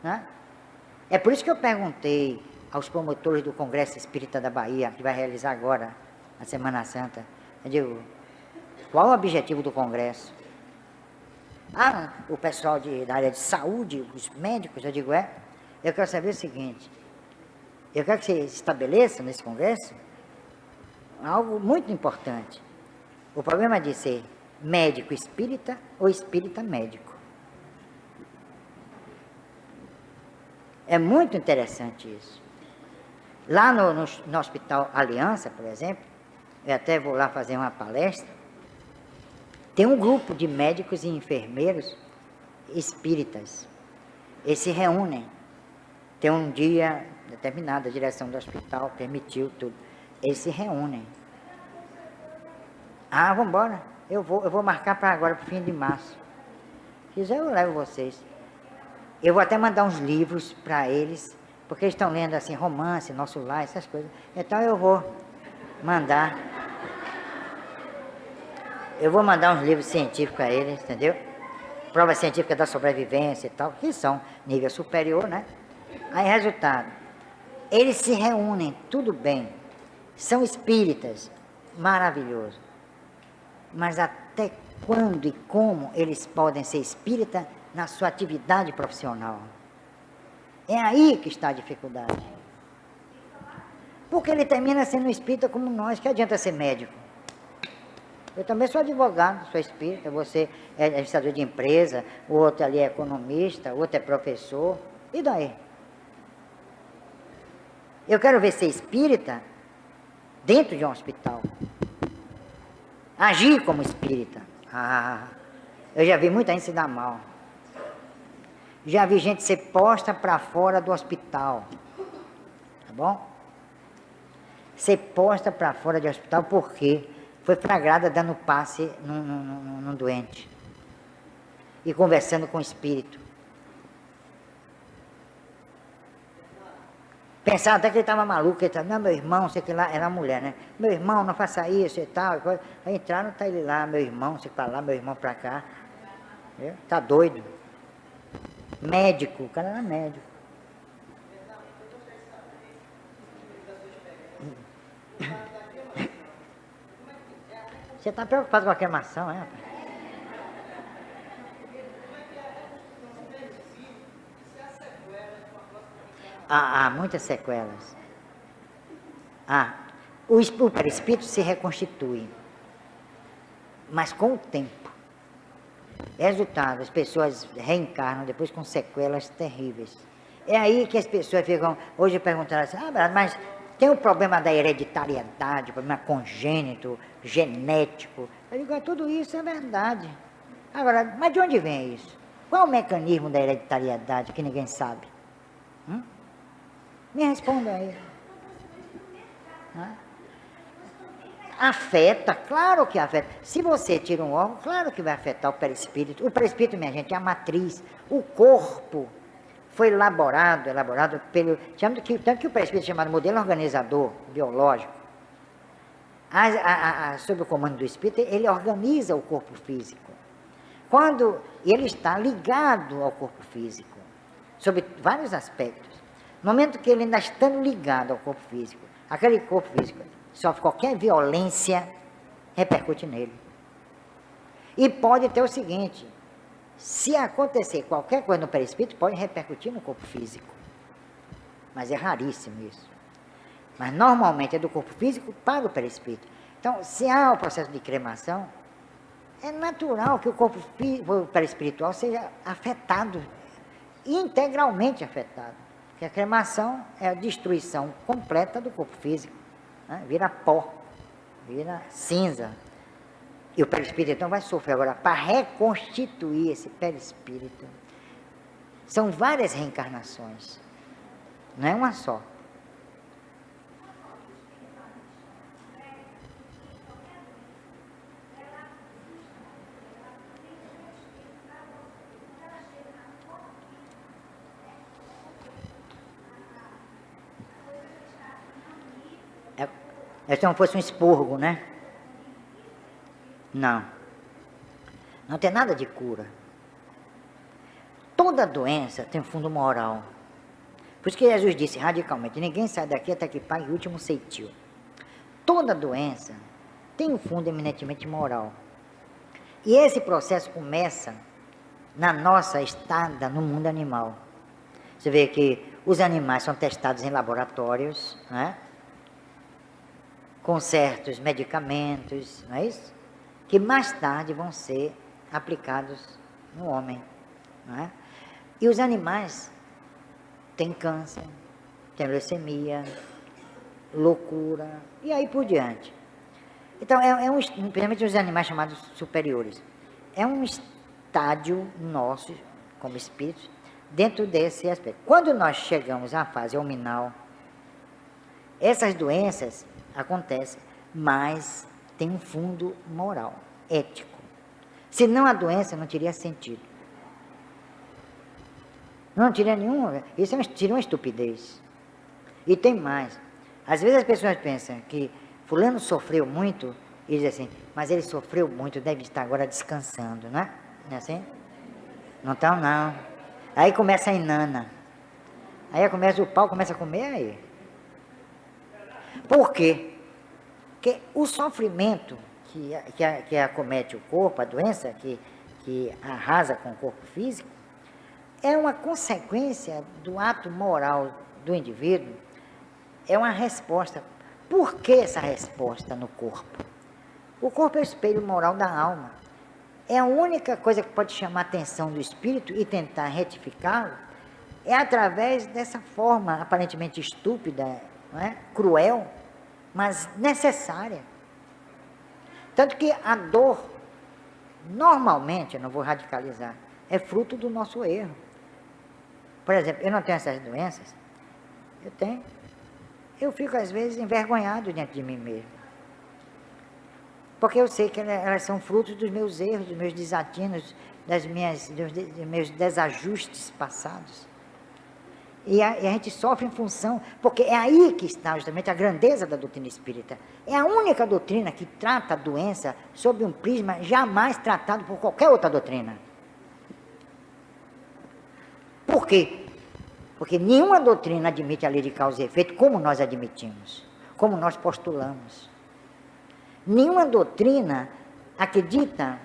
Né? É por isso que eu perguntei aos promotores do Congresso Espírita da Bahia, que vai realizar agora, na Semana Santa, eu digo, qual o objetivo do Congresso? Ah, o pessoal da área de saúde, os médicos, eu digo, eu quero saber o seguinte, eu quero que você estabeleça nesse Congresso algo muito importante. O problema de ser médico espírita ou espírita médico. É muito interessante isso. Lá no Hospital Aliança, por exemplo, eu até vou lá fazer uma palestra, tem um grupo de médicos e enfermeiros espíritas. Eles se reúnem. Tem um dia determinado, a direção do hospital permitiu tudo. Eles se reúnem. Ah, vamos embora. Eu vou marcar para agora, para o fim de março. Se quiser, eu levo vocês. Eu vou até mandar uns livros para eles, porque eles estão lendo assim, romance, Nosso Lar, essas coisas. Então eu vou mandar. Eu vou mandar uns livros científicos a eles, entendeu? Prova científica da sobrevivência e tal, que são nível superior, né? Aí, resultado, eles se reúnem, tudo bem, são espíritas, maravilhoso. Mas até quando e como eles podem ser espírita na sua atividade profissional? É aí que está a dificuldade. Porque ele termina sendo espírita como nós, que adianta ser médico? Eu também sou advogado, sou espírita, você é administrador de empresa, o outro ali é economista, o outro é professor, e daí? Eu quero ver ser espírita dentro de um hospital. Agir como espírita. Eu já vi muita gente se dar mal. Já vi gente ser posta para fora do hospital. Tá bom? Ser posta para fora do hospital por quê? Foi flagrada dando passe num doente. E conversando com o espírito. Pensava até que ele estava maluco, ele estava, não, meu irmão, sei que lá, era a mulher, né? Meu irmão, não faça isso e tal. Aí entraram, tá ele lá, meu irmão, sei para lá, meu irmão para cá. Viu? Tá doido. Médico, o cara era médico. Você está preocupado com a queimação, é? Há muitas sequelas. O perispírito se reconstitui, mas com o tempo. Resultado, as pessoas reencarnam depois com sequelas terríveis. É aí que as pessoas ficam, hoje perguntaram assim, mas tem o problema da hereditariedade, o problema congênito, genético. Eu digo, tudo isso é verdade. Agora, mas de onde vem isso? Qual é o mecanismo da hereditariedade que ninguém sabe? Me responda aí. Afeta, claro que afeta. Se você tira um órgão, claro que vai afetar o perispírito. O perispírito, minha gente, é a matriz. O corpo foi elaborado pelo... Tanto que o perispírito é chamado modelo organizador biológico. Sob o comando do espírito, ele organiza o corpo físico. Quando ele está ligado ao corpo físico, sob vários aspectos. No momento que ele ainda estando ligado ao corpo físico, aquele corpo físico sofre qualquer violência, repercute nele. E pode ter o seguinte, se acontecer qualquer coisa no perispírito, pode repercutir no corpo físico. Mas é raríssimo isso. Mas normalmente é do corpo físico para o perispírito. Então, se há o processo de cremação, é natural que o corpo perispiritual seja afetado, integralmente afetado. Porque a cremação é a destruição completa do corpo físico. Né? Vira pó, vira cinza. E o perispírito então vai sofrer agora para reconstituir esse perispírito. São várias reencarnações, não é uma só. É se não fosse um expurgo, né? Não. Não tem nada de cura. Toda doença tem um fundo moral. Por isso que Jesus disse radicalmente, ninguém sai daqui até que pague o último ceitil. Toda doença tem um fundo eminentemente moral. E esse processo começa na nossa estada no mundo animal. Você vê que os animais são testados em laboratórios, né? Com certos medicamentos, não é isso? Que mais tarde vão ser aplicados no homem, não é? E os animais têm câncer, têm leucemia, loucura, e aí por diante. Então, principalmente os animais chamados superiores, é um estádio nosso, como espíritos, dentro desse aspecto. Quando nós chegamos à fase hominal, essas doenças acontecem, mas tem um fundo moral, ético. Senão a doença não teria sentido. Não teria nenhuma. Isso seria uma estupidez. E tem mais. Às vezes as pessoas pensam que fulano sofreu muito e dizem assim, mas ele sofreu muito, deve estar agora descansando, né? Não é assim? Não estão, não. Aí começa a inana. Aí o pau começa a comer aí. Por quê? Porque o sofrimento que acomete o corpo, a doença que arrasa com o corpo físico, é uma consequência do ato moral do indivíduo, é uma resposta. Por que essa resposta no corpo? O corpo é o espelho moral da alma. É a única coisa que pode chamar a atenção do espírito e tentar retificá-lo, é através dessa forma aparentemente estúpida, não é? Cruel, mas necessária. Tanto que a dor, normalmente, eu não vou radicalizar, é fruto do nosso erro. Por exemplo, eu não tenho essas doenças, eu tenho. Eu fico, às vezes, envergonhado diante de mim mesmo. Porque eu sei que elas são frutos dos meus erros, dos meus desatinos, dos meus desajustes passados. E a gente sofre em função, porque é aí que está justamente a grandeza da doutrina espírita. É a única doutrina que trata a doença sob um prisma jamais tratado por qualquer outra doutrina. Por quê? Porque nenhuma doutrina admite a lei de causa e efeito como nós admitimos, como nós postulamos. Nenhuma doutrina acredita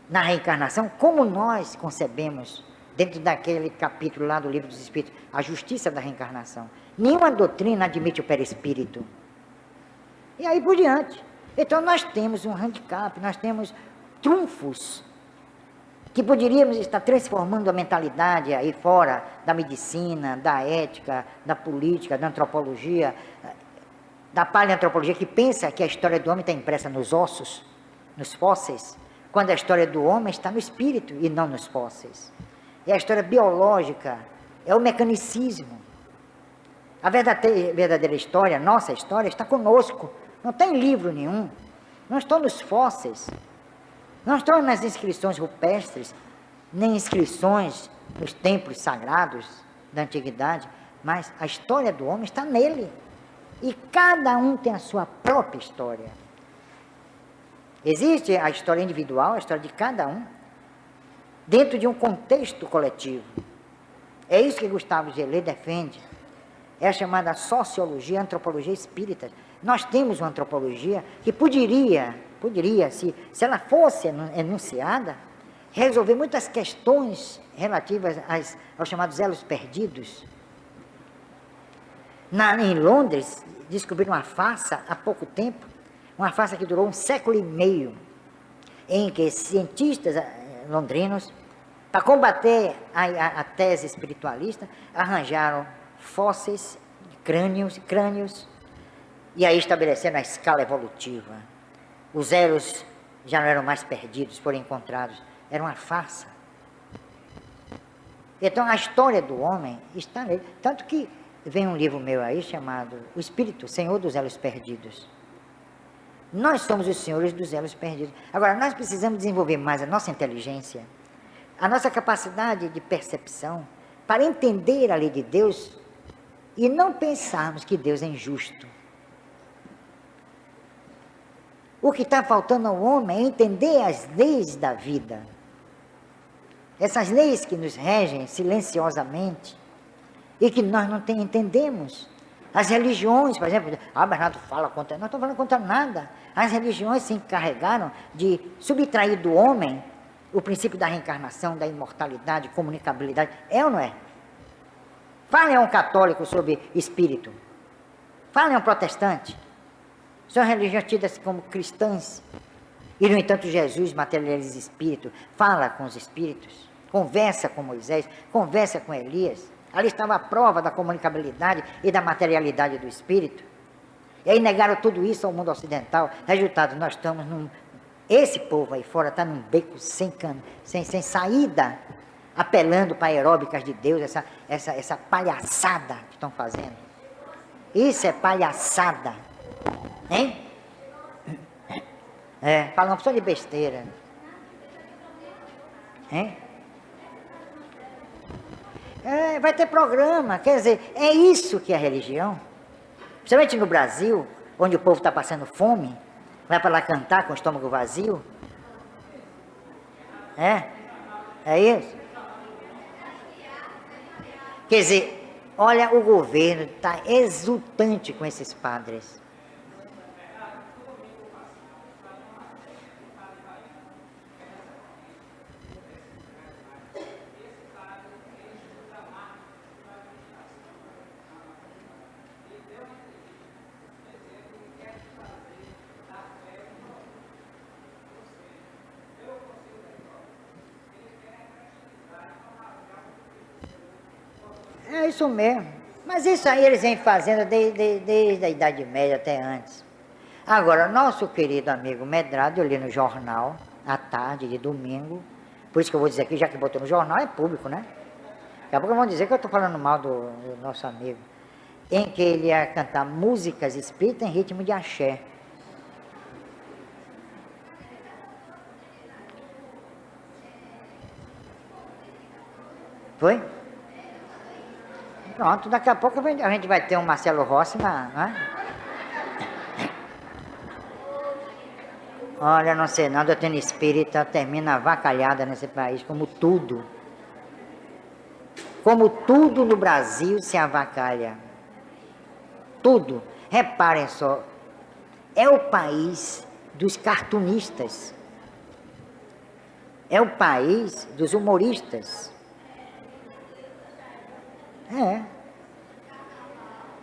na reencarnação como nós concebemos, dentro daquele capítulo lá do Livro dos Espíritos, a justiça da reencarnação. Nenhuma doutrina admite o perispírito. E aí por diante. Então nós temos um handicap, nós temos trunfos que poderíamos estar transformando a mentalidade aí fora da medicina, da ética, da política, da antropologia, da paleantropologia, que pensa que a história do homem está impressa nos ossos, nos fósseis, quando a história do homem está no espírito e não nos fósseis. É a história biológica, é o mecanicismo. A verdadeira história, nossa história, está conosco. Não tem livro nenhum, não estão nos fósseis, não estão nas inscrições rupestres, nem inscrições nos templos sagrados da antiguidade, mas a história do homem está nele. E cada um tem a sua própria história. Existe a história individual, a história de cada um, dentro de um contexto coletivo. É isso que Gustavo Gelé defende. É a chamada sociologia, antropologia espírita. Nós temos uma antropologia que poderia, se ela fosse enunciada, resolver muitas questões relativas aos chamados elos perdidos. Em Londres, descobriram uma farsa há pouco tempo, uma farsa que durou 1,5 séculos, em que cientistas londrinos, para combater a tese espiritualista, arranjaram fósseis, crânios, e aí estabeleceram a escala evolutiva. Os elos já não eram mais perdidos, foram encontrados. Era uma farsa. Então, a história do homem está nele. Tanto que vem um livro meu aí chamado O Espírito, Senhor dos Elos Perdidos. Nós somos os senhores dos elos perdidos. Agora, nós precisamos desenvolver mais a nossa inteligência, a nossa capacidade de percepção, para entender a lei de Deus e não pensarmos que Deus é injusto. O que está faltando ao homem é entender as leis da vida. Essas leis que nos regem silenciosamente e que nós não entendemos. As religiões, por exemplo, Bernardo fala contra... Não estou falando contra nada. As religiões se encarregaram de subtrair do homem o princípio da reencarnação, da imortalidade, comunicabilidade. É ou não é? Fale a um católico sobre espírito. Fale a um protestante. São religiões tidas como cristãs. E, no entanto, Jesus materializa espírito, fala com os espíritos, conversa com Moisés, conversa com Elias. Ali estava a prova da comunicabilidade e da materialidade do espírito. E aí negaram tudo isso ao mundo ocidental. Resultado, nós estamos num... Esse povo aí fora está num beco sem saída, apelando para aeróbicas de Deus, essa palhaçada que estão fazendo. Isso é palhaçada. Hein? Falam uma opção de besteira. Hein? Vai ter programa, quer dizer, é isso que é a religião. Principalmente no Brasil, onde o povo está passando fome, vai para lá cantar com o estômago vazio. É isso. Quer dizer, olha, o governo está exultante com esses padres. É isso mesmo. Mas isso aí eles vêm fazendo desde a Idade Média até antes. Agora, nosso querido amigo Medrado, eu li no jornal, à tarde de domingo, por isso que eu vou dizer aqui, já que botou no jornal, é público, né? Daqui a pouco vão dizer que eu estou falando mal do nosso amigo. Em que ele ia cantar músicas espíritas em ritmo de axé. Foi? Pronto, daqui a pouco a gente vai ter um Marcelo Rossi Olha, não sei não, a doutrina espírita termina avacalhada nesse país, como tudo. Como tudo no Brasil se avacalha. Tudo. Reparem só, é o país dos cartunistas. É o país dos humoristas.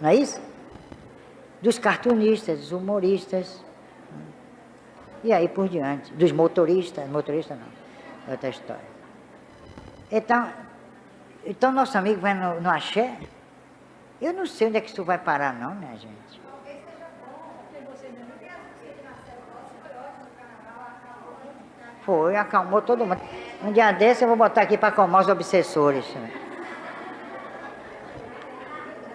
Não é isso? Dos cartunistas, dos humoristas. E aí por diante. Dos motoristas não, é outra história. Então nosso amigo vai no axé. Eu não sei onde é que isso vai parar não, minha gente. Foi, acalmou todo mundo. Um dia desse eu vou botar aqui para acalmar os obsessores.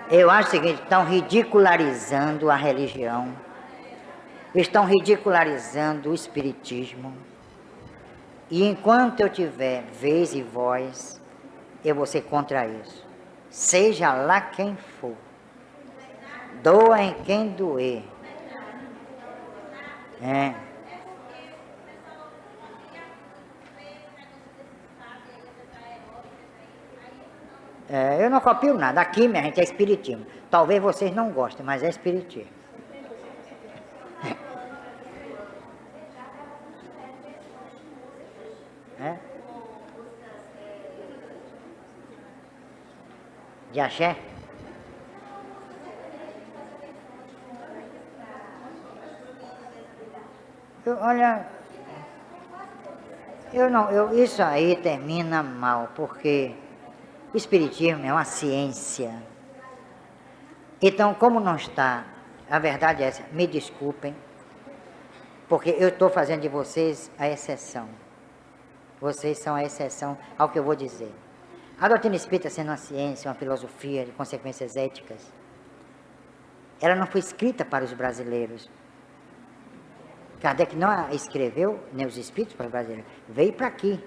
Eu acho o seguinte, estão ridicularizando a religião, estão ridicularizando o espiritismo, e enquanto eu tiver vez e voz, eu vou ser contra isso. Seja lá quem for, doa em quem doer. Eu não copio nada. Aqui, minha gente, é espiritismo. Talvez vocês não gostem, mas é espiritismo. De axé? Isso aí termina mal, porque o espiritismo é uma ciência. Então, como não está, a verdade é essa, me desculpem, porque eu estou fazendo de vocês a exceção. Vocês são a exceção ao que eu vou dizer. A doutrina espírita, sendo uma ciência, uma filosofia de consequências éticas, ela não foi escrita para os brasileiros. Kardec não a escreveu, nem os espíritos para os brasileiros. Veio para aqui.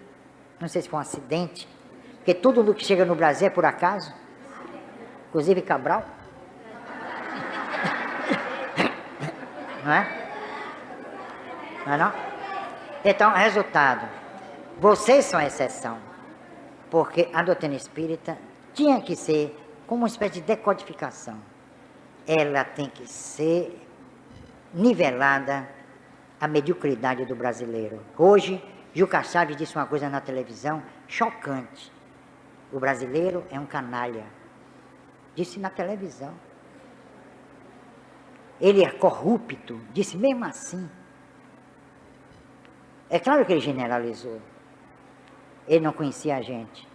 Não sei se foi um acidente. Porque tudo do que chega no Brasil é por acaso. Inclusive Cabral. Não é? Não é não? Então, resultado, vocês são a exceção, porque a doutrina espírita tinha que ser como uma espécie de decodificação. Ela tem que ser nivelada à mediocridade do brasileiro. Hoje, Juca Chaves disse uma coisa na televisão chocante. O brasileiro é um canalha. Disse na televisão. Ele é corrupto, disse mesmo assim. É claro que ele generalizou. Ele não conhecia a gente.